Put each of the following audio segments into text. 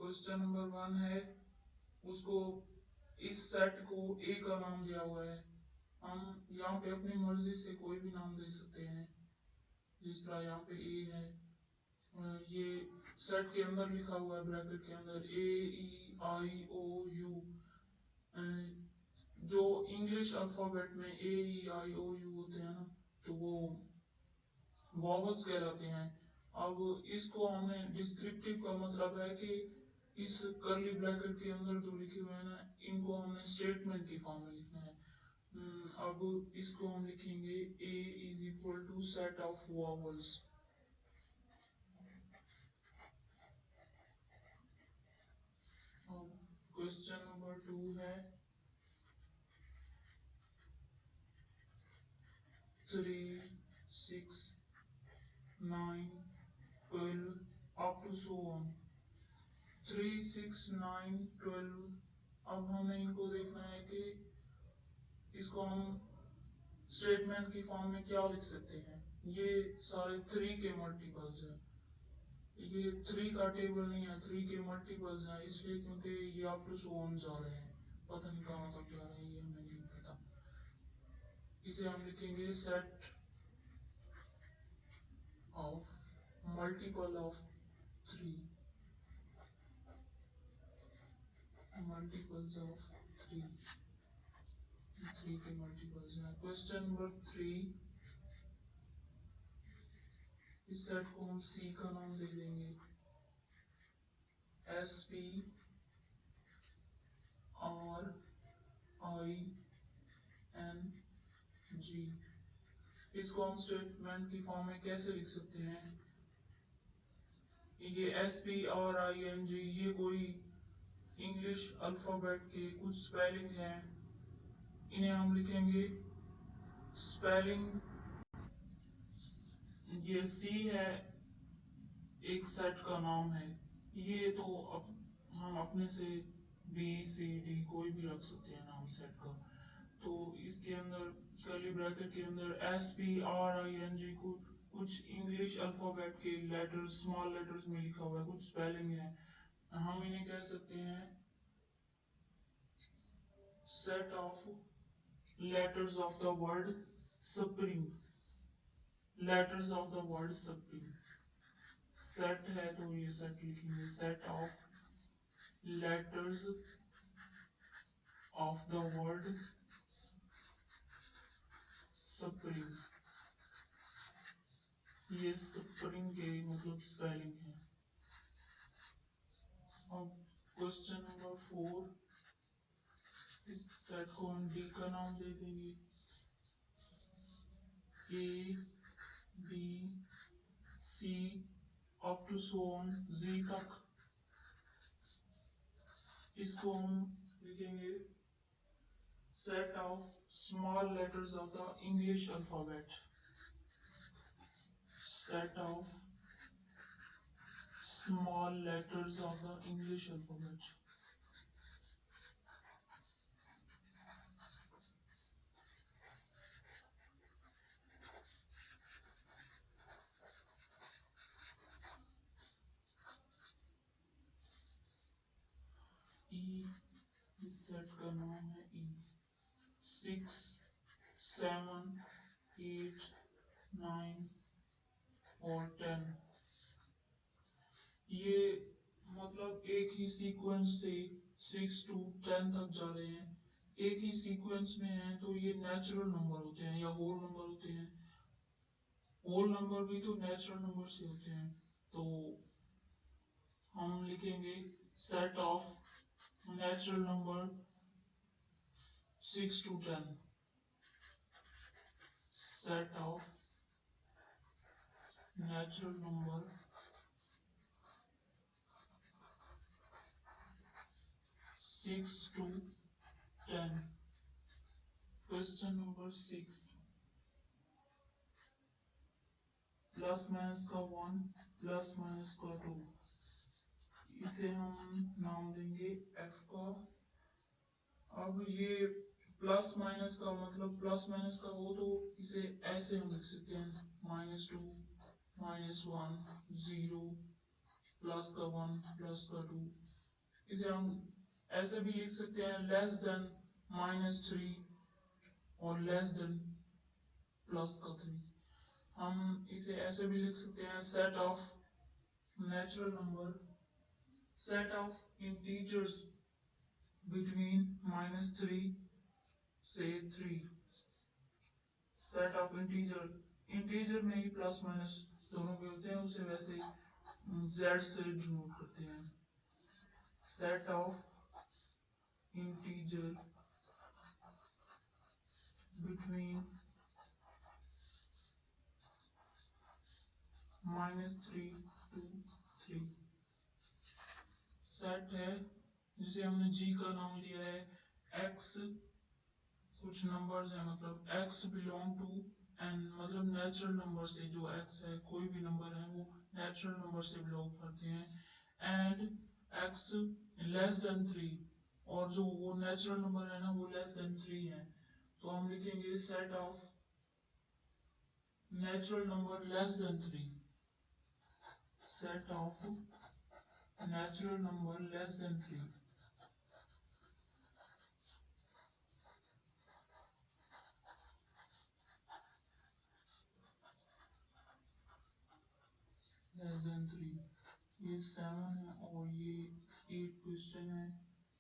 Question number 1 है, उसको इस सेट को ए का नाम दिया हुआ है। हम यहाँ पे अपनी मर्जी से कोई भी नाम दे सकते हैं, जिस तरह यहाँ पे ए है। ये सेट के अंदर लिखा हुआ है, ब्रैकेट के अंदर ए ई आई ओ यू। जो इंग्लिश अल्फाबेट में ए ई आई ओ यू होते हैं ना, तो वो वॉवल्स कहलाते हैं। अब इसको हमने डिस्क्रिप्टिव का मतलब है कि इस कर्ली ब्रैकेट के अंदर जो लिखे हुए हैं ना, इनको हमने स्टेटमेंट की फॉर्म में लिखना है। अब इसको हम लिखेंगे A is equal to set of vowels. अब क्वेश्चन नंबर 2 है 3, 6, 9, 12 up to so on। 3, 6, 9, 12। अब हमें इनको देखना है कि इसको हम स्टेटमेंट की फॉर्म में क्या लिख सकते हैं। ये सारे 3 के मल्टीपल्स हैं। ये 3 का टेबल नहीं है, 3 के मल्टीपल्स हैं, इसलिए क्योंकि ये अप टू सो ऑन जा रहे हैं। पता नहीं कहाँ तक जा रहे हैं, ये हमें नहीं पता। इसे हम लिखेंगे set of multiple of 3, multiples of 3, 3 के मल्टीपल्स हैं। क्वेश्चन नंबर 3, इस सेट को हम सी का नाम दे देंगे, SP RING। इसको हम स्टेटमेंट की फॉर्म में कैसे लिख सकते हैं। ये SPRING ये कोई इंग्लिश अल्फाबेट के कुछ स्पेलिंग हैं, इन्हें हम लिखेंगे स्पेलिंग। ये सी है, एक सेट का नाम है। ये तो हम अपने से BCD कोई भी रख सकते हैं नाम सेट का। तो इसके अंदर कर्ली ब्रैकेट के अंदर SPRING को कुछ इंग्लिश अल्फाबेट के लेटर्स, स्मॉल लेटर्स में लिखा हुआ है, कुछ स्पेलिंग है। हम इन्हें कह सकते हैं set of letters of the word spring. Letters of the word spring set है, तो ये सेट लिखेंगे set of letters of the word spring. ये स्प्रिंग के मतलब स्पेलिंग है। अब क्वेश्चन नंबर 4, इस सेट को हम डी का नाम दे देंगे, ABC up to so on Z तक। इसको हम लिखेंगे set of small letters of the English alphabet. Set of small letters of the English alphabet. इस सेट का नाम है E। 6, 7, 8, 9 और 10। ये मतलब एक ही सीक्वेंस से 6 to 10 तक जा रहे हैं। एक ही सीक्वेंस में है, तो ये नेचुरल नंबर होते हैं या होल नंबर होते हैं। होल नंबर भी तो नेचुरल नंबर से होते हैं। तो हम लिखेंगे set of natural number 6 to 10। Set of natural number 6 to 10। Question number 6, plus minus का 1, प्लस माइनस का 2। इसे हम नाम देंगे F का। अब ये प्लस माइनस का मतलब प्लस माइनस का हो, तो इसे ऐसे हम लिख सकते हैं -2, -1, 0, प्लस का 1 प्लस का 2। इसे हम ऐसे भी लिख सकते हैं लेस देन -3 और लेस देन प्लस का 3। हम इसे ऐसे भी लिख सकते हैं set of natural number, set of integers between -3 से 3। सेट ऑफ इंटीजर, इंटीजर में ही प्लस माइनस दोनों के होते हैं, उसे वैसे z से डिनोट करते हैं। Set of integer between -3 to 3 set है जिसे हमने g का नाम दिया है x। कुछ नंबर्स हैं, मतलब x बिलोंग टू n, मतलब नेचुरल नंबर से जो x है, कोई भी नंबर है वो नेचुरल नंबर से बिलोंग करते हैं। एंड x लेस देन 3, और जो वो नेचुरल नंबर है ना वो लेस देन 3 है। तो हम लिखेंगे set of natural number less than 3। Set of natural number less than 3। Less than 3, ये 7 है और ये 8 क्वेश्चन है।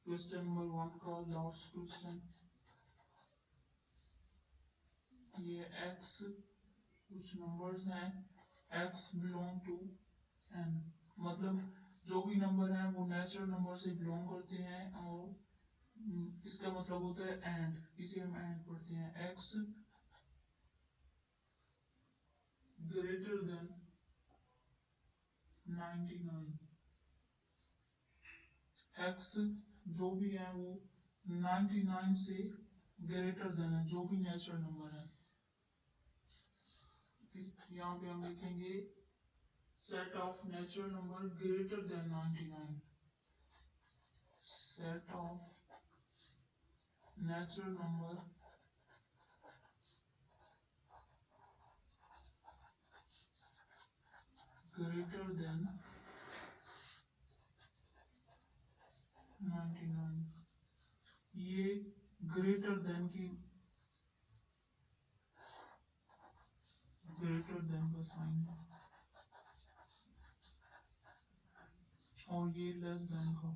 क्वेश्चन नंबर 1 का लास्ट क्वेश्चन, ये x कुछ नंबर्स हैं, x बिलोंग टू n, मतलब जो भी नंबर है वो नेचुरल नंबर से बिलोंग करते हैं, और इसका मतलब होता है एंड, इसे हम एंड पढ़ते हैं। x ग्रेटर देन 99, x जो भी है वो 99 से ग्रेटर देन है, जो भी नेचुरल नंबर है। यहाँ पे हम लिखेंगे set of natural number greater than 99। Set of natural number greater than 99। ये ग्रेटर देन की ग्रेटर देन का साइन है, और ये लेस देन का।